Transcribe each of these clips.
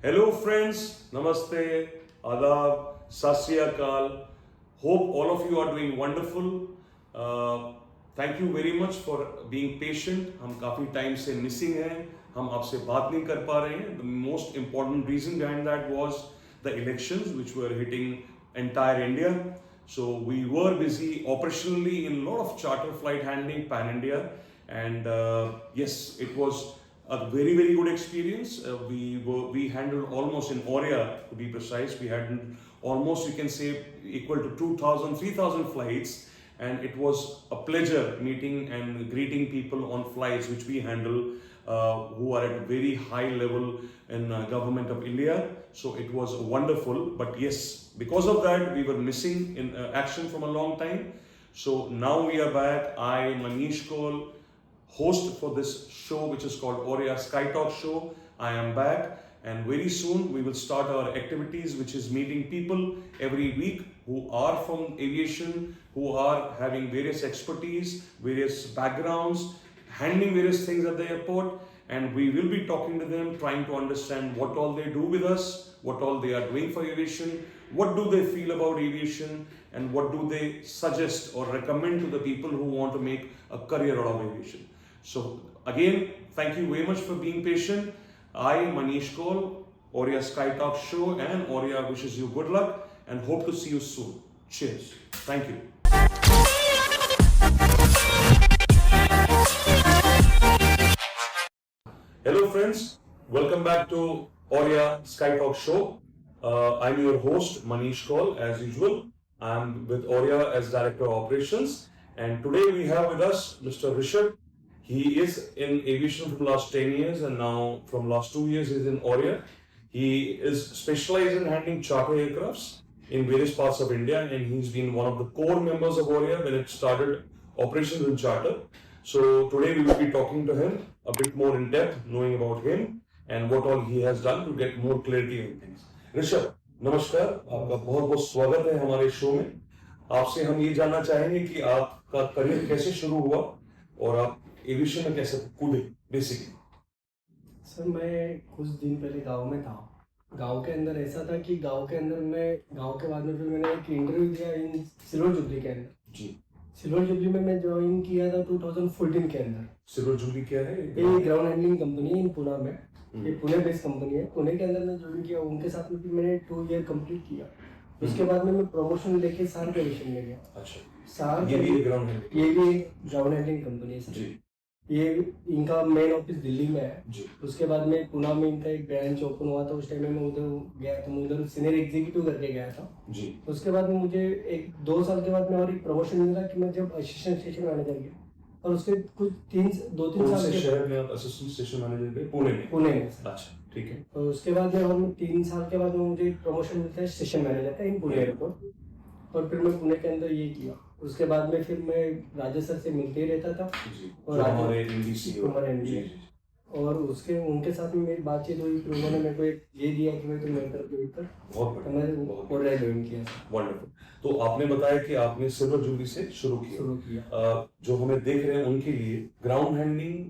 Hello, friends. Namaste, Adab, Sat Sri Akal. Hope all of you are doing wonderful. Thank you very much for being patient. हम काफ़ी time से missing हैं, हम आपसे बात नहीं कर पा रहे हैं. The most important reason behind that was the elections which were hitting entire India. So we were busy operationally in a lot of charter flight handling pan India, and yes, it was a very good experience. We handled almost in Oria, to be precise. We had almost, you can say, equal to 2,000, 3,000 flights, and it was a pleasure meeting and greeting people on flights which we handle, who are at a very high level in government of India. So it was wonderful. But yes, because of that, we were missing in action from a long time. So now we are back. I, Manish Kaul, host for this show which is called Oria Sky Talk Show. I am back, and very soon we will start our activities which is meeting people every week who are from aviation, who are having various expertise, various backgrounds, handling various things at the airport, and we will be talking to them, trying to understand what all they do with us, what all they are doing for aviation, what do they feel about aviation, and what do they suggest or recommend to the people who want to make a career out of aviation. So again, thank you very much for being patient. I, Manish Kaul, Oria Sky Talk Show, and Oria wishes you good luck and hope to see you soon. Cheers. Thank you. Hello, friends. Welcome back to Oria Sky Talk Show. I'm your host, Manish Kaul, as usual. I'm with Oria as Director of Operations, and today we have with us Mr. Rishabh. He is in aviation from last 10 years, and now from last 2 years he's in Oria. He is specialized in handling charter aircrafts in various parts of India, and he's been one of the core members of Oria when it started operations in charter. So today we will be talking to him a bit more in depth, knowing about him and what all he has done to get more clarity on things. Rishabh, नमस्कार, आपका बहुत बहुत स्वागत है हमारे show में. आपसे हम ये जानना चाहेंगे कि आपका करियर कैसे शुरू हुआ और आप एविएशन में कैसे कूदे बेसिकली. सर, मैं कुछ दिन पहले गांव में था. गांव के अंदर ऐसा था कि गांव के अंदर मैं गांव के बाद में फिर मैंने एक इंटरव्यू दिया इन सिल्वर जुबली के अंदर. जी. सिल्वर जुबली में मैं ज्वाइन किया था 2014 के अंदर. सिल्वर जुबली क्या है? ये ग्राउंड हैंडलिंग कंपनी है इन पुणे में. ये पुणे बेस्ड कंपनी है. पुणे के अंदर मैं ज्वाइन किया. उनके साथ में फिर मैंने 2 ईयर कंप्लीट किया. उसके बाद में मैं प्रमोशन लेके सार के एविएशन में गया. अच्छा. सार ये भी ग्राउंड हैंडलिंग कंपनी है सर. जी. ये इनका मेन ऑफिस दिल्ली में है. जी. उसके बाद में पुणे में इनका एक ब्रांच ओपन हुआ था. उस टाइम में मैं उधर गया था. मैं उधर सीनियर एग्जीक्यूटिव करके गया था. जी. उसके बाद में मुझे 1-2 साल के बाद में और एक प्रमोशन मिला कि मैं जब असिस्टेंट स्टेशन मैनेजर गया. और उसके कुछ 2-3 साल शहर में आप असिस्टेंट स्टेशन मैनेजर गए? पुणे में. अच्छा, ठीक है. तो उसके बाद में और 3 साल के बाद में मुझे प्रमोशन मिलता है स्टेशन मैनेजर का इन पुणे एयरपोर्ट. और फिर मैं पुणे के अंदर ये किया. उसके बाद में फिर मैं राजेश सर से मिलते ही रहता था. और हमारे एनडीसी. और उसके उनके साथ में मेरी बातचीत हुई. फिर उन्होंने मेरे को एक ये दिया कि मैं तुम मेंटर पे कर. बहुत बढ़िया. मैं ओरिया ज्वाइन किया. वंडरफुल. तो आपने बताया कि आपने सिल्वर जुबली से शुरू किया. जो हमें देख रहे हैं उनके लिए ग्राउंड हैंडलिंग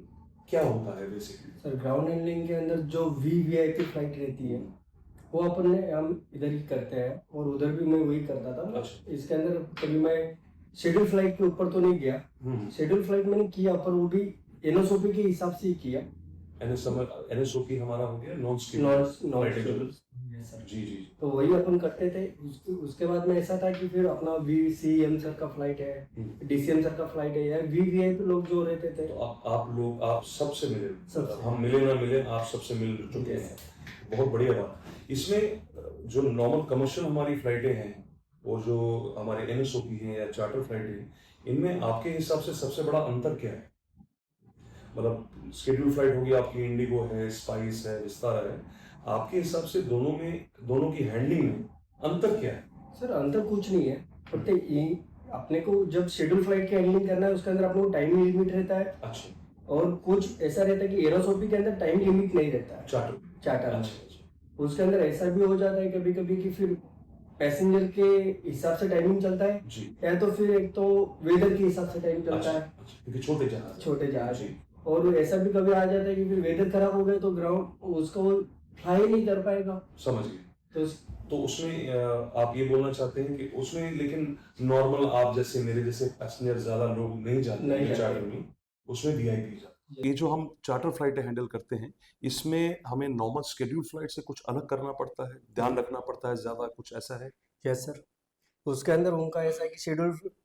क्या होता है बेसिकली? सर, ग्राउंड हैंडलिंग के अंदर जो वीवीआईपी फ्लाइट रहती है वो हम इधर ही करते हैं. और उधर भी मैं वही करता था. अच्छा. इसके अंदर कभी मैं शेड्यूल फ्लाइट के ऊपर तो नहीं गया. शेड्यूल फ्लाइट मैंने किया, पर वो भी एनएसओपी के हिसाब से ही किया. एनएसओपी हमारा हो गया नॉन शेड्यूल. जी. तो वही अपन करते थे. उसके बाद में ऐसा था कि फिर अपना वीसीएम सर का फ्लाइट है, डीसीएम सर का फ्लाइट है, या वीवीआईपी लोग जो रहते थे. तो आप सबसे मिले. हम मिले ना मिले, आप सबसे मिल चुके हैं. बहुत बढ़िया बात. इसमें जो नॉर्मल कमर्शियल हमारी फ्लाइटें हैं, वो जो हमारे एनएसओपी हैं या चार्टर फ्लाइट हैं, इनमें आपके हिसाब से सबसे बड़ा अंतर क्या है? मतलब शेड्यूल फ्लाइट होगी आपकी, इंडिगो है, स्पाइस है, विस्तारा है. आपके हिसाब से दोनों की हैंडलिंग में अंतर क्या है? सर, अंतर कुछ नहीं है. अपने को जब शेड्यूल फ्लाइट की हैंडलिंग करना है, उसके अंदर अपने को टाइम लिमिट रहता है. अच्छा. और कुछ ऐसा रहता है कि एरोसोपी के अंदर टाइम लिमिट नहीं रहता है. चार्टर. अच्छा. उसके अंदर ऐसा भी हो जाता है कभी कभी कि फिर पैसेंजर के हिसाब से टाइमिंग चलता है जी. या तो फिर एक तो वेदर के हिसाब से टाइम चलता है. क्योंकि छोटे जहाज. और ऐसा भी कभी आ जाता है कि फिर वेदर खराब हो गया तो ग्राउंड उसको फ्लाई नहीं कर पाएगा। समझ गए। तो तो उसमें आप ये बोलना चाहते हैं कि उसमें लेकिन नॉर्मल आप जैसे मेरे जैसे पैसेंजर ज्यादा लोग नहीं जाते नहीं हैं जाते। चार्टर में, उसमें वीआईपी जाते हैं। ये जो हम चार्टर फ्लाइटें हैंडल करते हैं, इसमें हमें नॉर्मल शेड्यूल फ्लाइट से कुछ अलग करना पड़ता है, ध्यान रखना पड़ता है ज्यादा, कुछ ऐसा है? यस सर, उसके अंदर उनका ऐसा है कि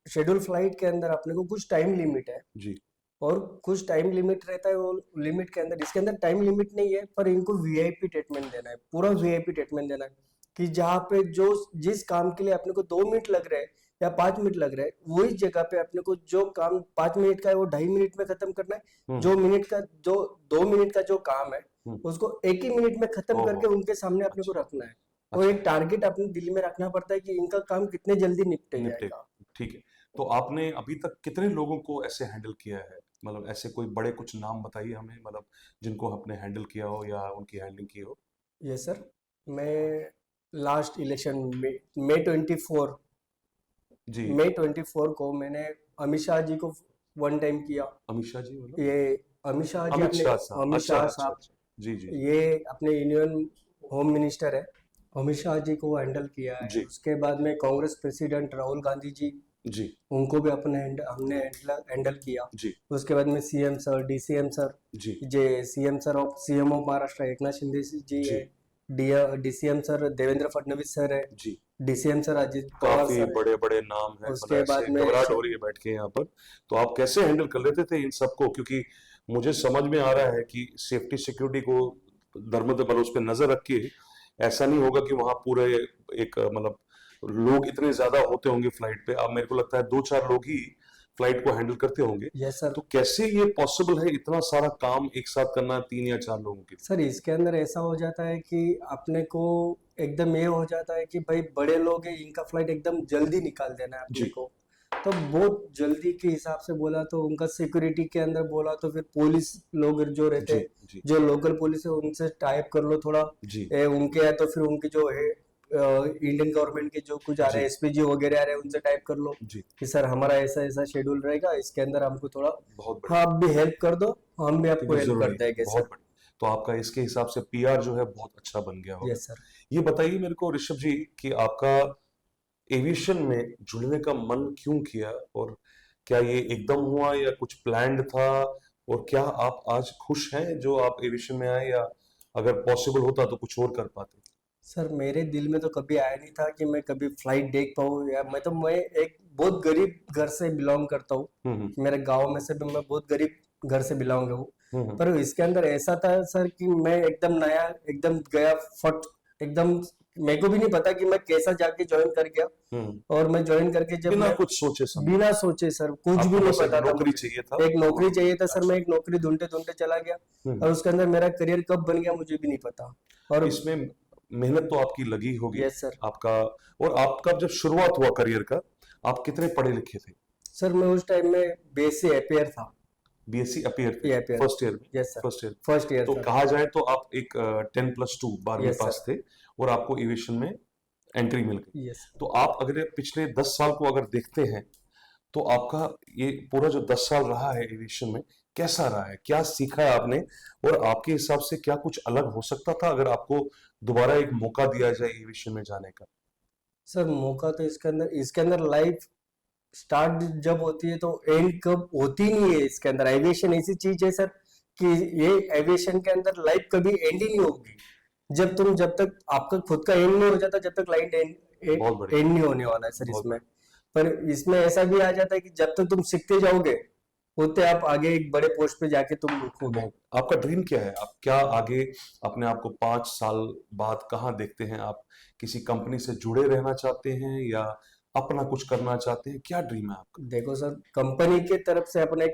शेड्यूल फ्लाइट के अंदर अपने को कुछ टाइम लिमिट है जी। और कुछ टाइम लिमिट रहता है। वो लिमिट के अंदर, इसके अंदर टाइम लिमिट नहीं है, पर इनको वीआईपी ट्रीटमेंट देना है, पूरा वीआईपी ट्रीटमेंट देना है कि जहाँ पे जो जिस काम के लिए अपने को 2 मिनट लग रहे हैं या 5 मिनट लग रहे हैं, वही जगह पे अपने को जो काम 5 मिनट का है वो 2.5 मिनट में खत्म करना है। जो मिनट का जो 2 मिनट का जो काम है उसको 1 ही मिनट में खत्म करके उनके सामने अपने को रखना है। और एक टारगेट अपने दिल में रखना पड़ता है कि इनका काम कितने जल्दी निपटे जाएगा। ठीक है। तो आपने अभी तक कितने लोगों को ऐसे हैंडल किया है? मतलब ऐसे कोई बड़े कुछ नाम बताइए हमें, मतलब जिनको आपने हैंडल किया हो या उनकी हैंडलिंग की हो। यस सर, मैं लास्ट इलेक्शन में मई 24 जी। मई 24 को मैंने अमित शाह जी को 1 टाइम किया। अमित शाह जी मतलब? ये अमित शाह जी, अमित अपने शाह साहब। अमित अच्छा शाह अच्छा साहब, अच्छा। जी जी ये अपने यूनियन होम मिनिस्टर है, अमित शाह जी को हैंडल किया है। जी उसके बाद में कांग्रेस प्रेसिडेंट राहुल गांधी जी, जी उनको भी हमने हैंडल किया। जी उसके बाद में सीएम सर, डीसीएम सर, जी जे सीएम ऑफ महाराष्ट्र एकनाथ शिंदे जी जी है, DCM sir Devendra Fadnavis sir है, जी। डीसीएम सर अजित पवार काफी सर है। बड़े बड़े नाम हैं, मतलब उसके बाद ऐसे में घबराहट हो रही है बैठ के यहाँ पर। तो आप कैसे हैंडल कर लेते थे इन सबको? क्योंकि मुझे समझ में आ रहा है कि सेफ्टी सिक्योरिटी को दरमद पर उस पर नजर रख के, ऐसा नहीं होगा कि वहां पूरे एक मतलब लोग इतने ज्यादा होते होंगे फ्लाइट पे। अब मेरे को लगता है 2-4 लोग ही फ्लाइट को हैंडल करते होंगे। Yes sir. तो कैसे ये पॉसिबल है इतना सारा काम एक साथ करना 3 या 4 लोगों के? सर इसके अंदर ऐसा हो जाता है कि अपने को एकदम ये हो जाता है कि भाई बड़े लोग हैं, इनका फ्लाइट एकदम जल्दी निकाल देना है अपने जी को। तो बहुत जल्दी के हिसाब से बोला तो उनका सिक्योरिटी के अंदर बोला तो फिर पुलिस लोग जो रहते जी हैं, जी जो लोकल पुलिस है उनसे टाइप कर लो थोड़ा। जी उनके है तो फिर उनके जो है इंडियन गवर्नमेंट के जो कुछ आ रहे हैं, जी एसपीजी वगैरह आ रहे हैं, उनसे टाइप कर लो जी। कि सर हमारा ऐसा ऐसा शेड्यूल रहेगा, इसके अंदर हमको थोड़ा बहुत हाँ आप भी हेल्प कर दो, हम भी आपको क्योंकि हेल्प जरूरी कर देंगे बहुत सर। बढ़िया। तो आपका इसके हिसाब से पीआर जो है बहुत अच्छा बन गया होगा। Yes sir. ये बताइए मेरे को ऋषभ जी कि आपका एविएशन में जुड़ने का मन क्यों किया, और क्या ये एकदम हुआ या कुछ प्लान्ड था? और क्या आप आज खुश हैं जो आप एविएशन में आए, या अगर पॉसिबल होता तो कुछ और कर पाते? सर मेरे दिल में तो कभी आया नहीं था कि मैं कभी फ्लाइट देख पाऊँ, या मैं एक बहुत गरीब घर से बिलोंग करता हूँ। हम्म मेरे गांव में से भी मैं बहुत गरीब घर से बिलोंग हूँ। हम्म पर इसके अंदर ऐसा था सर कि मैं एकदम नया, एकदम गया फट, एकदम मेरे को भी नहीं पता कि मैं कैसा जाके ज्वाइन कर गया। हम्म। और मैं ज्वाइन करके जब बिना मैं कुछ सोचे समझे बिना सोचे सर, कुछ भी आपको नहीं बस एक पता था नौकरी मुझे। चाहिए था? एक नौकरी चाहिए था सर, अच्छा। मैं एक नौकरी ढूंढते ढूंढते चला गया और हम्म। उसके अंदर मेरा करियर कब बन गया मुझे भी नहीं पता। और इसमें मेहनत तो आपकी लगी होगी यस सर। आपका। और आपका जब शुरुआत हुआ करियर का, आप कितने पढ़े लिखे थे? सर मैं उस टाइम में बीएससी एपीआर था। बीएससी अपीयर थे एपीआर। फर्स्ट ईयर में? Yes sir, first year. First year तो सर। कहा जाए तो आप एक 10+2 12वीं यस पास सर। थे और आपको एविएशन में एंट्री मिल गई। यस तो आप अगर पिछले 10 साल को अगर देखते हैं, तो आपका ये पूरा जो 10 साल रहा है एविएशन में, कैसा रहा है? क्या सीखा है आपने? और आपके हिसाब से क्या कुछ अलग हो सकता था अगर आपको दोबारा एक मौका दिया जाए एविएशन में जाने का? सर मौका तो इसके अंदर लाइफ स्टार्ट जब होती है तो एंड कब होती नहीं है। इसके अंदर एविएशन ऐसी चीज है सर कि ये एविएशन के अंदर लाइफ कभी एंड ही नहीं होगी। जब तक आपका खुद का एंड नहीं हो जाता, जब तक लाइफ बहुत बढ़िया। एंड नहीं होने वाला है सर बहुत इसमें। पर इसमें ऐसा भी आ जाता है कि जब तक तुम सीखते जाओगे उतने आप आगे एक बड़े पोस्ट पे जाके तुम रुकोगे। आपका ड्रीम क्या है? आप क्या आगे अपने आप को 5 साल बाद कहाँ देखते हैं? आप किसी कंपनी से जुड़े रहना चाहते हैं या अपना कुछ करना चाहते हैं? क्या ड्रीम है आपका? देखो सर, कंपनी के तरफ से अपन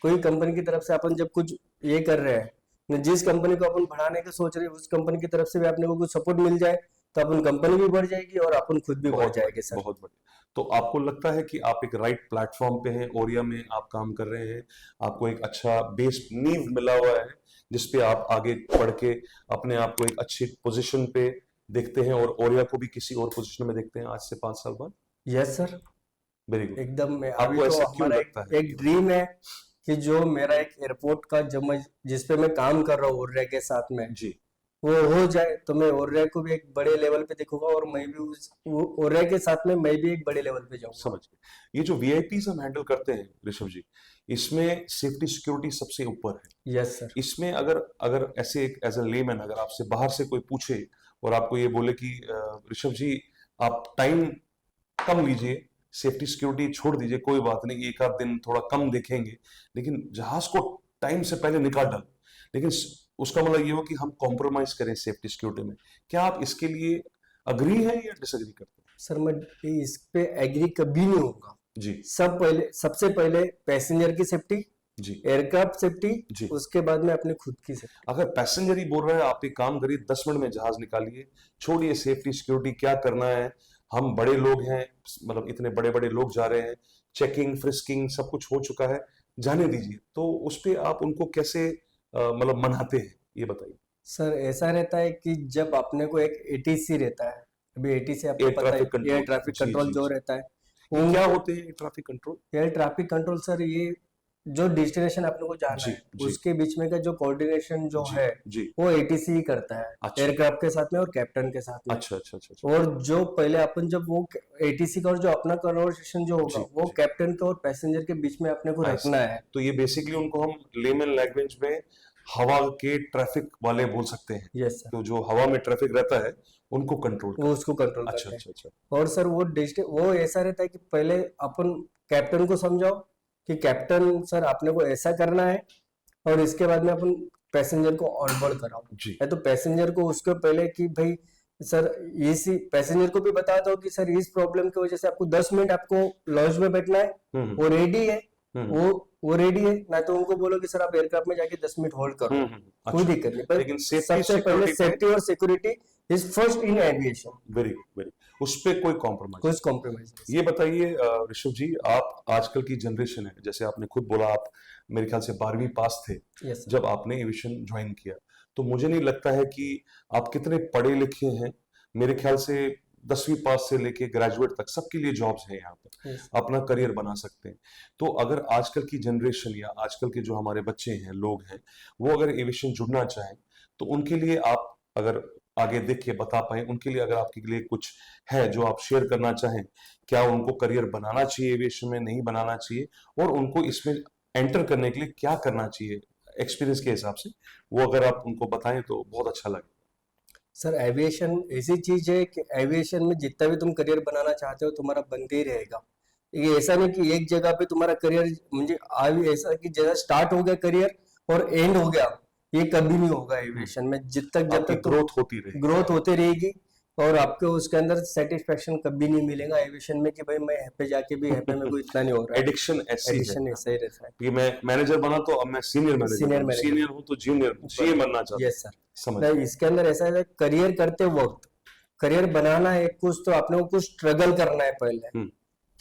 कोई कंपनी की तरफ से अपन जब कुछ ये कर रहे हैं, जिस कंपनी को अपन बढ़ाने का सोच रहे हैं उस कंपनी की तरफ से भी अपने को कुछ सपोर्ट मिल जाए तो अपन कंपनी भी बढ़ जाएगी और अपन खुद भी बढ़ बहुत जाएंगे बढ़िया, सर। बहुत बढ़िया। तो आपको लगता है कि आप एक राइट प्लेटफॉर्म पे हैं, ओरिया में आप काम कर रहे हैं, आपको एक अच्छा बेस नींव मिला हुआ है जिसपे आप आगे बढ़ के अपने आप को एक अच्छी पोजीशन पे देखते हैं, और ओरिया को भी किसी और पोजीशन में देखते हैं आज से 5 साल बाद? Yes sir, very good. एकदम। अभी आपको तो ऐसा क्यों हमारा लगता है? एक ड्रीम है कि जो मेरा एक एयरपोर्ट का जिस पे मैं काम कर रहा हूँ ओरिया के साथ में, जी वो हो जाए तो मैं ओर्रे को भी एक बड़े लेवल पे देखूंगा, और मैं भी ओर्रे के साथ में मैं भी एक बड़े लेवल पे जाऊंगा। समझ गए। ये जो वीआईपीज हम हैंडल करते हैं ऋषभ जी, इसमें सेफ्टी सिक्योरिटी सबसे ऊपर है। Yes sir. इसमें अगर अगर ऐसे एक एज ए लेमैन अगर आपसे बाहर से कोई पूछे और आपको ये बोले कि ऋषभ जी आप टाइम कम लीजिए, सेफ्टी सिक्योरिटी छोड़ दीजिए, कोई बात नहीं, एक आध दिन थोड़ा कम देखेंगे, लेकिन जहाज को टाइम से पहले निकाल डाल, लेकिन उसका मतलब ये हो कि हम कॉम्प्रोमाइज करें सेफ्टी सिक्योरिटी में, क्या आप इसके लिए अग्री हैं या डिसएग्री करते हैं? सर मैं इस पे एग्री कभी नहीं होगा जी सबसे पहले पैसेंजर की सेफ्टी, जी एयरक्राफ्ट सेफ्टी, जी। उसके बाद में अपने खुद की सेफ्टी। अगर पैसेंजर ही बोल रहा है आप एक काम करिए 10 मिनट में जहाज निकालिए, छोड़िए सेफ्टी सिक्योरिटी क्या करना है, हम बड़े लोग हैं, मतलब इतने बड़े बड़े लोग जा रहे हैं, चेकिंग फ्रिस्किंग सब कुछ हो चुका है, जाने दीजिए, तो उस पे आप उनको कैसे मतलब मनाते हैं ये बताइए। सर ऐसा रहता है कि जब अपने को एक एटीसी रहता है, अभी एटीसी आपको एयर पता ट्रैफिक है, कंट्रोल, एयर ट्रैफिक जी कंट्रोल जी जो जी। रहता है, ये क्या होते हैं traffic control? Air traffic control sir ये जो डेस्टिनेशन अपने को जाना जी है जी उसके बीच में का जो कोऑर्डिनेशन जो जी है जी। वो एटीसी ही करता है, अच्छा एयरक्राफ्ट के साथ में और कैप्टन के साथ में। अच्छा अच्छा अच्छा अच्छा। और जो पहले अपन जब वो एटीसी का और जो अपना कन्वर्सेशन जो होगा जी वो जी। कैप्टन के और पैसेंजर के बीच में अपने को I see. रखना है। तो ये बेसिकली उनको हम लेमन लैंग्वेज में हवा के ट्रैफिक वाले बोल सकते हैं, यस सर। तो जो हवा में ट्रैफिक रहता है उनको कंट्रोल वो उसको कंट्रोल अच्छा करते हैं। अच्छा अच्छा। और सर वो ऐसा रहता है कि पहले अपन कैप्टन को समझाओ कि कैप्टन सर आपने को ऐसा करना है, और इसके बाद में अपन पैसेंजर को ऑनबोर्ड कराओ। जी है तो पैसेंजर को उसके पहले कि भाई सर इसी पैसेंजर को भी बता दो कि सर इस प्रॉब्लम की वजह से आपको 10 मिनट आपको लॉन्च में बैठना है, वो रेडी है, हम्म वो रेडी है ना, तो उनको बोलो कि सर आप एयरक्राफ्ट में जाके 10 मिनट होल्ड करो, कोई अच्छा। दिक्कत नहीं। पर लेकिन सेफ्टी सबसे पहले सेफ्टी और security is first in aviation, very very, उस पे कोई कॉम्प्रोमाइज कुछ कॉम्प्रोमाइज नहीं। ये बताइए ऋषभ जी, आप आजकल की जनरेशन है, जैसे आपने खुद बोला आप मेरे ख्याल से 12वीं पास थे यस सर। जब आपने एविएशन ज्वाइन किया, तो मुझे नहीं लगता है कि आप कितने पढ़े लिखे हैं, मेरे ख्याल से 10वीं पास से लेके ग्रेजुएट तक सबके लिए जॉब्स हैं यहाँ पर, यस अपना करियर बना सकते हैं। तो अगर आजकल की जनरेशन या आजकल के जो हमारे बच्चे हैं, लोग हैं, वो अगर एविएशन जुड़ना चाहें तो उनके लिए आप अगर आगे देख के बता पाए, उनके लिए अगर आपके लिए कुछ है जो आप शेयर करना चाहें, क्या उनको करियर बनाना चाहिए एविएशन में, नहीं बनाना चाहिए, और उनको इसमें एंटर करने के लिए क्या करना चाहिए एक्सपीरियंस के हिसाब से, वो अगर आप उनको बताएं तो बहुत अच्छा लगे। सर एविएशन ऐसी चीज है कि एविएशन में जितना भी तुम करियर बनाना चाहते हो तुम्हारा बनते ही रहेगा। ये ऐसा नहीं कि एक जगह पे तुम्हारा करियर मुझे आज ऐसा कि जैसा स्टार्ट हो गया करियर और एंड हो गया, ये कभी नहीं होगा एविएशन में। जब तक ग्रोथ होती रहेगी, ग्रोथ होती रहेगी, और आपको उसके अंदर सेटिस्फेक्शन कभी नहीं मिलेगा एविएशन में कि भाई मैं यहाँ पे जाके भी यहाँ पे मेरे को इतना नहीं हो रहा है। एडिक्शन ऐसी है एडिक्शन ऐसा ही रहता है कि मैं मैनेजर बना तो अब मैं senior Senior manager, manager। Senior हूं तो जूनियर सीए बनना चाहता हूं। Yes sir. समझ नहीं, इसके अंदर ऐसा है करियर करते वक्त करियर बनाना है कुछ, तो आपने को कुछ स्ट्रगल करना है पहले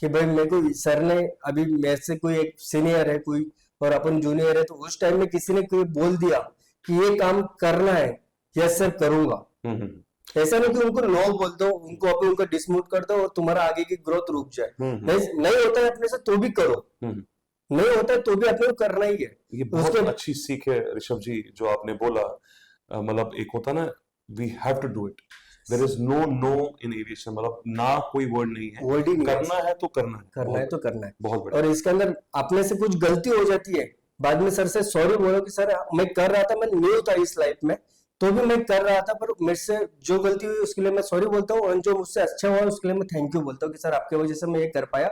कि भाई मेरे को सर ने अभी मेरे से कोई एक सीनियर है कोई और अपन जूनियर है, तो उस टाइम में किसी ने कोई बोल दिया कि ये काम करना है, यस सर करूंगा। ऐसा नहीं कि उनको नो बोल दो, उनको अभी उनको डिसमोट कर दो और तुम्हारा आगे की ग्रोथ रुक जाए। नहीं होता है अपने से तो भी करो, नहीं होता है तो भी अपने को करना ही है। ये बहुत अच्छी सीख है ऋषभ जी जो आपने बोला, मतलब एक होता ना we have to do it, there is no no in aviation, मतलब ना कोई वर्ड नहीं है, वर्ड ही नहीं करना है तो करना है, करना है तो करना है। बहुत बढ़िया। और इसके अंदर अपने से कुछ गलती हो जाती है, बाद में सर से सॉरी बोलो कि सर मैं कर रहा था, मैं न्यू था इस लाइफ में तो भी मैं कर रहा था, पर मेरे से जो गलती हुई उसके लिए मैं सॉरी बोलता हूँ, और जो मुझसे अच्छा हुआ उसके लिए मैं थैंक यू बोलता हूँ कि सर आपके वजह से मैं ये कर पाया,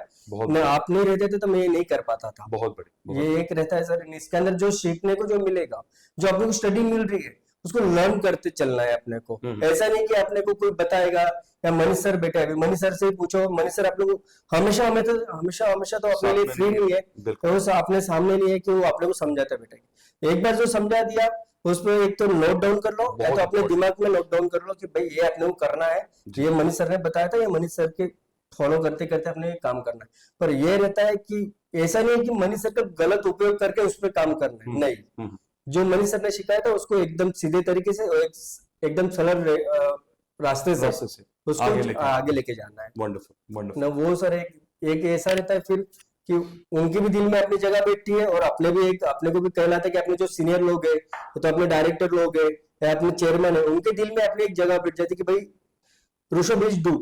मैं आप नहीं रहते थे तो मैं ये नहीं कर पाता था। बहुत बढ़िया। ये एक रहता है सर, इसके अंदर जो सीखने को जो मिलेगा, जो अपने को स्टडी मिल रही है उसको लर्न करते चलना है अपने को। ऐसा नहीं कि अपने को कोई बताएगा या मनीष सर बैठे अभी मनीष सर से ही पूछो, मनीष सर आप लोग हमेशा तो अपने लिए फ्री नहीं है, तो उस अपने सामने नहीं है कि वो अपने को समझाते बैठे। एक बार जो समझा दिया उस पर एक तो नोट डाउन कर लो, या तो अपने दिमाग में नोट डाउन कर लो कि भाई ये अपने को करना है, ये मनीष सर ने बताया था, ये मनीष सर के फॉलो करते करते अपने काम करना है। पर ये रहता है कि ऐसा नहीं है कि मनीष सर का गलत उपयोग करके उस पर काम करना है, नहीं, जो मनीष सर ने सिखाया था उसको एकदम सीधे तरीके से एकदम सरल रास्ते से उसको आगे लेके जाना है। वंडरफुल वंडरफुल ना वो सर एक ऐसा रहता है फिर कि उनके भी दिल में अपनी जगह बैठती है, और अपने भी एक अपने को भी कहना था कि अपने जो सीनियर लोग हैं तो अपने डायरेक्टर लोग हैं या अपने चेयरमैन है, उनके दिल में अपनी एक जगह बैठ जाती कि भाई ऋषभ इज डू,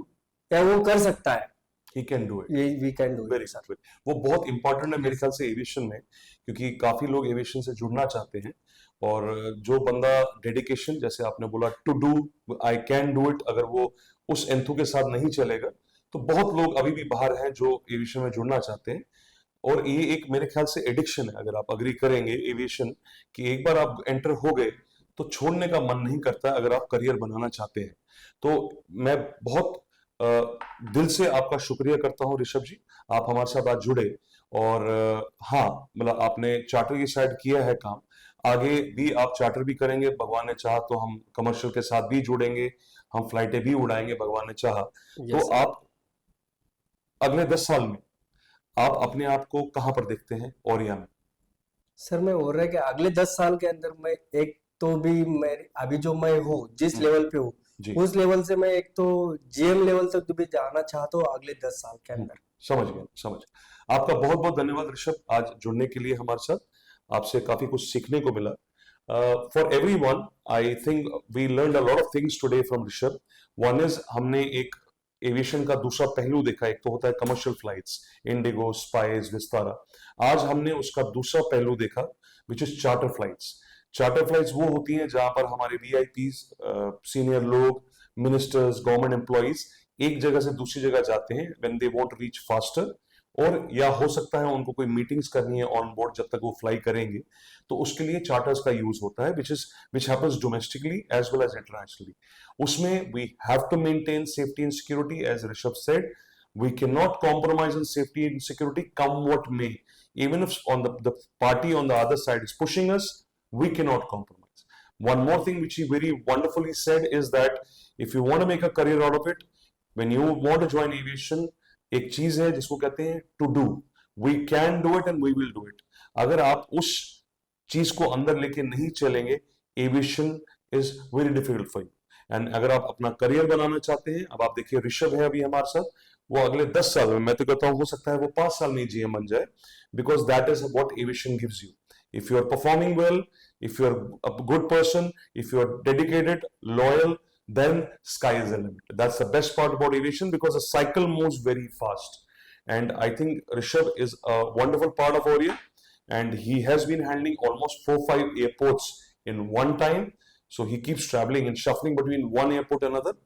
या वो कर सकता है, ही कैन डू इट, ये we can do very it. वो बहुत इंपॉर्टेंट है मेरे ख्याल से एविएशन में, क्योंकि काफी लोग एविएशन से जुड़ना चाहते हैं, और जो बंदा डेडिकेशन, जैसे आपने बोला to do, I can do it, अगर वो उस एंथू के साथ नहीं चलेगा, तो बहुत लोग अभी भी बाहर हैं जो एविएशन में जुड़ना चाहते हैं। और ये एक मेरे ख्याल से एडिक्शन है, अगर आप अग्री करेंगे एविएशन, कि एक बार आप एंटर हो गए तो छोड़ने का मन नहीं करता अगर आप करियर बनाना चाहते हैं। तो मैं बहुत दिल से आपका शुक्रिया करता हूं ऋषभ जी, आप हमारे साथ आज जुड़े, और हाँ, मतलब आपने चार्टर की साइड किया है काम, आगे भी आप चार्टर भी करेंगे, भगवान ने चाहा तो हम कमर्शियल के साथ भी जुड़ेंगे, हम फ्लाइटें भी उड़ाएंगे भगवान ने चाहा। तो आप अगले 10 साल में आप अपने आप को कहां पर देखते हैं ओरिया में? सर मैं हो रहा है कि अगले 10 साल के अंदर मैं एक तो भी मैं अभी जो मैं हूँ जिस लेवल पे हूँ, उस लेवल से मैं एक तो जीएम लेवल तक भी जाना चाहता हूँ अगले 10 साल के अंदर। समझ गया। आपका बहुत बहुत धन्यवाद ऋषभ, आज जुड़ने के लिए हमारे साथ, आपसे काफी कुछ सीखने को मिला। For everyone, I think we learned a lot of things today from Rishabh. One is, हमने एक एविएशन का दूसरा पहलू देखा, एक तो होता है commercial flights, Indigo, spice, Vistara. आज हमने उसका दूसरा पहलू देखा, which is charter flights. Charter flights वो होती हैं जहां पर हमारे वीआईपीज, सीनियर लोग, मिनिस्टर्स, गवर्नमेंट एम्प्लॉइज एक जगह से दूसरी जगह जाते हैं when they want reach faster, और या हो सकता है उनको कोई मीटिंग्स करनी है ऑन बोर्ड जब तक वो फ्लाई करेंगे, तो उसके लिए चार्टर्स का यूज होता है, which happens domestically as well as internationally. उसमें we have to maintain safety and security, as Rishabh said, we cannot compromise on safety and security come what may, even if on the party on the other side is pushing us, we cannot compromise. One more thing which he very wonderfully said is that if you want to make a career out of it, when you want to join aviation, एक चीज है जिसको कहते हैं to do, we can do it and we will do it. अगर आप उस चीज को अंदर लेके नहीं चलेंगे, aviation is very difficult for you. And अगर आप अपना करियर बनाना चाहते हैं, अब आप देखिए ऋषभ है अभी हमारे साथ, वो अगले 10 साल में, मैं तो कहता हूं हो सकता है वो 5 साल में जीएम बन जाए, because that is what aviation gives you. If you are performing well, if you're a good person, if you're dedicated, loyal, then sky is the limit. That's the best part about aviation, because the cycle moves very fast. And I think Rishabh is a wonderful part of Oriya, and he has been handling almost 4-5 airports in one time. So he keeps traveling and shuffling between one airport and another,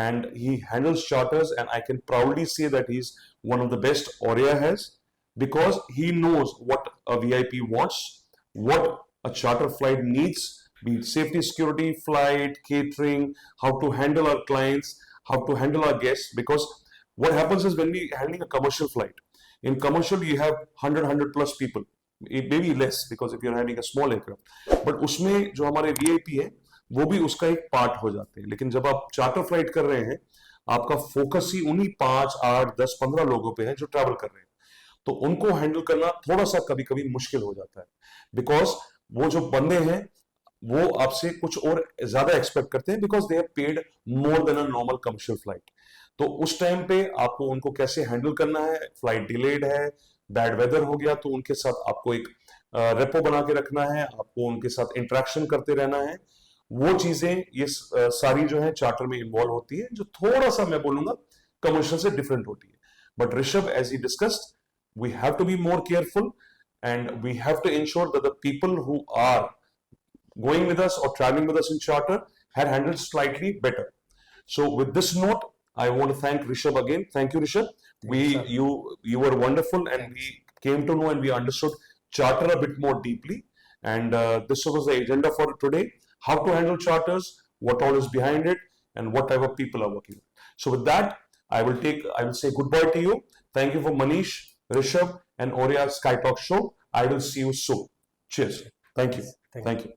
and he handles charters, and I can proudly say that he's one of the best Oriya has, because he knows what a VIP wants, what a charter flight needs, be it safety, security, flight, catering, how to handle our clients, how to handle our guests. Because what happens is when we handling a commercial flight, in commercial you have 100 plus people, maybe less because if you're handling a small aircraft, but उसमें जो हमारे VIP है वो भी उसका एक part हो जाते हैं। लेकिन जब आप चार्टर फ्लाइट कर रहे हैं, आपका फोकस ही उन्हीं 5, 8, 10, 15 लोगों पे है जो ट्रैवल कर रहे हैं, तो उनको हैंडल करना थोड़ा सा कभी कभी मुश्किल हो जाता है, बिकॉज वो जो बंदे हैं वो आपसे कुछ और ज्यादा एक्सपेक्ट करते हैं, because they have paid more than a normal commercial flight. तो उस टाइम पे आपको उनको कैसे हैंडल करना है, फ्लाइट डिलेड है, बैड वेदर हो गया, तो उनके साथ आपको एक रेपो बना के रखना है, आपको उनके साथ इंटरेक्शन करते रहना है। वो चीजें ये सारी जो है चार्टर में इन्वॉल्व होती है, जो थोड़ा सा मैं बोलूंगा कमर्शियल से डिफरेंट होती है। But Rishabh, as he discussed, we have to be more careful, and we have to ensure that the people who are going with us or traveling with us in charter had handled slightly better. So with this note, I want to thank Rishabh again. Thank you, Rishabh. You were wonderful, and we came to know and we understood charter a bit more deeply, and this was the agenda for today: how to handle charters, what all is behind it, and what type of people are working. So with that, I will say goodbye to you. Thank you for Manish, Rishabh, and Oriya Sky Talk Show. I will see you soon. Cheers. Thank you.